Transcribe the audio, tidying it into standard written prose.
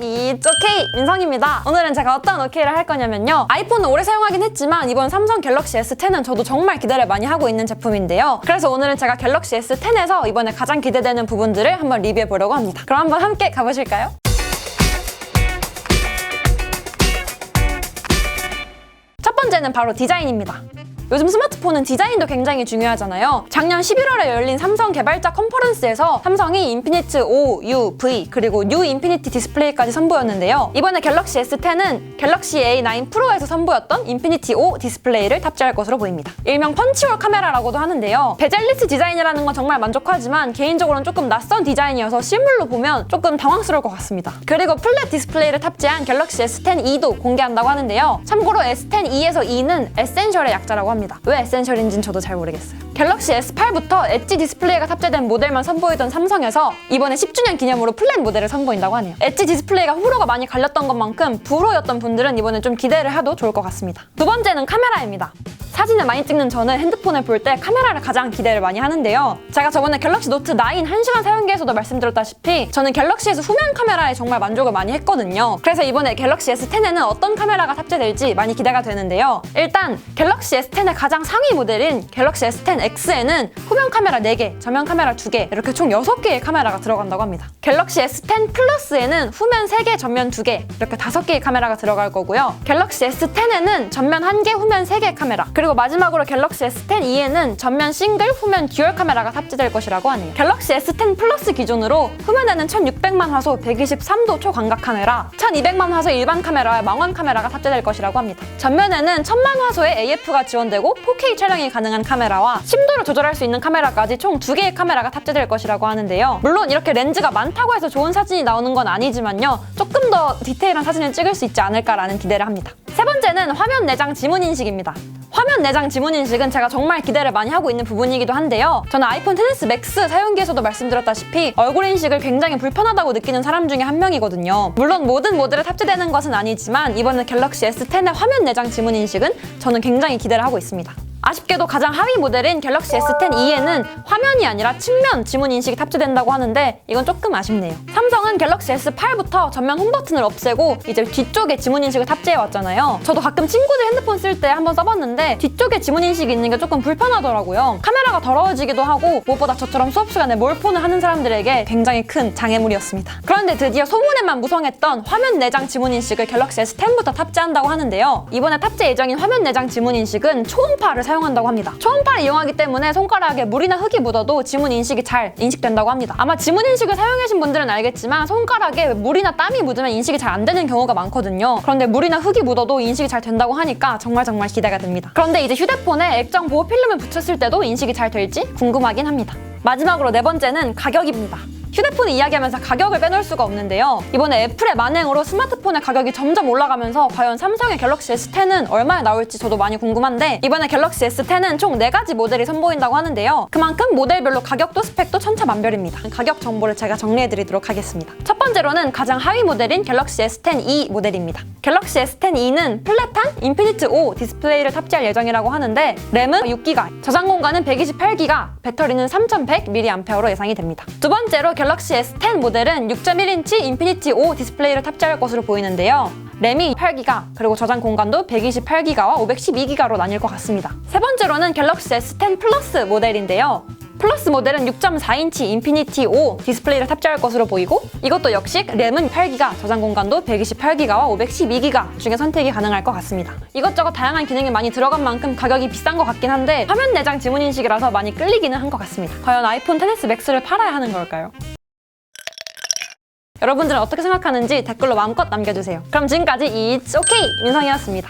It's OK! 민성입니다. 오늘은 제가 어떤 OK를 할 거냐면요. 아이폰은 오래 사용하긴 했지만 이번 삼성 갤럭시 S10은 저도 정말 기대를 많이 하고 있는 제품인데요. 그래서 오늘은 제가 갤럭시 S10에서 이번에 가장 기대되는 부분들을 한번 리뷰해 보려고 합니다. 그럼 한번 함께 가보실까요? 첫 번째는 바로 디자인입니다. 요즘 스마트폰은 디자인도 굉장히 중요하잖아요. 작년 11월에 열린 삼성 개발자 컨퍼런스에서 삼성이 인피니트 O, U, V 그리고 뉴 인피니티 디스플레이까지 선보였는데요. 이번에 갤럭시 S10은 갤럭시 A9 프로에서 선보였던 인피니티 O 디스플레이를 탑재할 것으로 보입니다. 일명 펀치홀 카메라라고도 하는데요. 베젤리스 디자인이라는 건 정말 만족하지만 개인적으로는 조금 낯선 디자인이어서 실물로 보면 조금 당황스러울 것 같습니다. 그리고 플랫 디스플레이를 탑재한 갤럭시 S10e도 공개한다고 하는데요. 참고로 S10e에서 e는 에센셜의 약자라고 합니다. 왜 에센셜인지는 저도 잘 모르겠어요. 갤럭시 S8부터 엣지 디스플레이가 탑재된 모델만 선보이던 삼성에서 이번에 10주년 기념으로 플랫 모델을 선보인다고 하네요. 엣지 디스플레이가 호불호가 많이 갈렸던 것만큼 불호였던 분들은 이번에 좀 기대를 해도 좋을 것 같습니다. 두 번째는 카메라입니다. 사진을 많이 찍는 저는 핸드폰을 볼 때 카메라를 가장 기대를 많이 하는데요. 제가 저번에 갤럭시 노트 9 1시간 사용기에서도 말씀드렸다시피 저는 갤럭시에서 후면 카메라에 정말 만족을 많이 했거든요. 그래서 이번에 갤럭시 S10에는 어떤 카메라가 탑재될지 많이 기대가 되는데요. 일단 갤럭시 S10의 가장 상위 모델인 갤럭시 S10X에는 후면 카메라 4개, 전면 카메라 2개 이렇게 총 6개의 카메라가 들어간다고 합니다. 갤럭시 S10 플러스에는 후면 3개, 전면 2개 이렇게 5개의 카메라가 들어갈 거고요. 갤럭시 S10에는 전면 1개, 후면 3개 카메라 그리고 마지막으로 갤럭시 S10e에는 전면 싱글, 후면 듀얼 카메라가 탑재될 것이라고 하네요. 갤럭시 S10 플러스 기준으로 후면에는 1600만 화소 123도 초광각 카메라, 1200만 화소 일반 카메라와 망원 카메라가 탑재될 것이라고 합니다. 전면에는 1000만 화소의 AF가 지원되고 4K 촬영이 가능한 카메라와 심도를 조절할 수 있는 카메라까지 총 2개의 카메라가 탑재될 것이라고 하는데요. 물론 이렇게 렌즈가 많다고 해서 좋은 사진이 나오는 건 아니지만요. 조금 더 디테일한 사진을 찍을 수 있지 않을까라는 기대를 합니다. 세 번째는 화면 내장 지문 인식입니다. 화면 내장 지문 인식은 제가 정말 기대를 많이 하고 있는 부분이기도 한데요. 저는 아이폰 XS 맥스 사용기에서도 말씀드렸다시피 얼굴 인식을 굉장히 불편하다고 느끼는 사람 중에 한 명이거든요. 물론 모든 모델에 탑재되는 것은 아니지만 이번에 갤럭시 S10의 화면 내장 지문 인식은 저는 굉장히 기대를 하고 있습니다. 아쉽게도 가장 하위 모델인 갤럭시 S10e에는 화면이 아니라 측면 지문 인식이 탑재된다고 하는데 이건 조금 아쉽네요. 삼성은 갤럭시 S8부터 전면 홈 버튼을 없애고 이제 뒤쪽에 지문 인식을 탑재해 왔잖아요. 저도 가끔 친구들 핸드폰 쓸 때 한번 써봤는데 뒤쪽에 지문 인식이 있는 게 조금 불편하더라고요. 카메라가 더러워지기도 하고 무엇보다 저처럼 수업 시간에 몰폰을 하는 사람들에게 굉장히 큰 장애물이었습니다. 그런데 드디어 소문에만 무성했던 화면 내장 지문 인식을 갤럭시 S10부터 탑재한다고 하는데요. 이번에 탑재 예정인 화면 내장 지문 인식은 초음파를 사용한다고 합니다. 초음파를 이용하기 때문에 손가락에 물이나 흙이 묻어도 지문 인식이 잘 인식된다고 합니다. 아마 지문 인식을 사용하신 분들은 알겠지만 손가락에 물이나 땀이 묻으면 인식이 잘 안 되는 경우가 많거든요. 그런데 물이나 흙이 묻어도 인식이 잘 된다고 하니까 정말 기대가 됩니다. 그런데 이제 휴대폰에 액정 보호 필름을 붙였을 때도 인식이 잘 될지 궁금하긴 합니다. 마지막으로 네 번째는 가격입니다. 휴대폰을 이야기하면서 가격을 빼놓을 수가 없는데요. 이번에 애플의 만행으로 스마트폰의 가격이 점점 올라가면서 과연 삼성의 갤럭시 S10은 얼마에 나올지 저도 많이 궁금한데 이번에 갤럭시 S10은 총 4가지 모델이 선보인다고 하는데요. 그만큼 모델별로 가격도 스펙도 천차만별입니다. 가격 정보를 제가 정리해드리도록 하겠습니다. 첫 번째로는 가장 하위 모델인 갤럭시 S10e 모델입니다. 갤럭시 S10e는 플랫한 인피니트 O 디스플레이를 탑재할 예정이라고 하는데 램은 6GB, 저장 공간은 128GB, 배터리는 3100mAh로 예상이 됩니다. 두 번째로 갤럭시 S10 모델은 6.1인치 인피니티 O 디스플레이를 탑재할 것으로 보이는데요. 램이 8GB, 그리고 저장 공간도 128GB와 512GB로 나뉠 것 같습니다. 세 번째로는 갤럭시 S10 플러스 모델인데요. 플러스 모델은 6.4인치 인피니티 O 디스플레이를 탑재할 것으로 보이고 이것도 역시 램은 8GB, 저장 공간도 128GB와 512GB 중에 선택이 가능할 것 같습니다. 이것저것 다양한 기능이 많이 들어간 만큼 가격이 비싼 것 같긴 한데 화면 내장 지문 인식이라서 많이 끌리기는 한 것 같습니다. 과연 아이폰 XS 맥스를 팔아야 하는 걸까요? 여러분들은 어떻게 생각하는지 댓글로 마음껏 남겨주세요. 그럼 지금까지 It's OK! 민성이었습니다.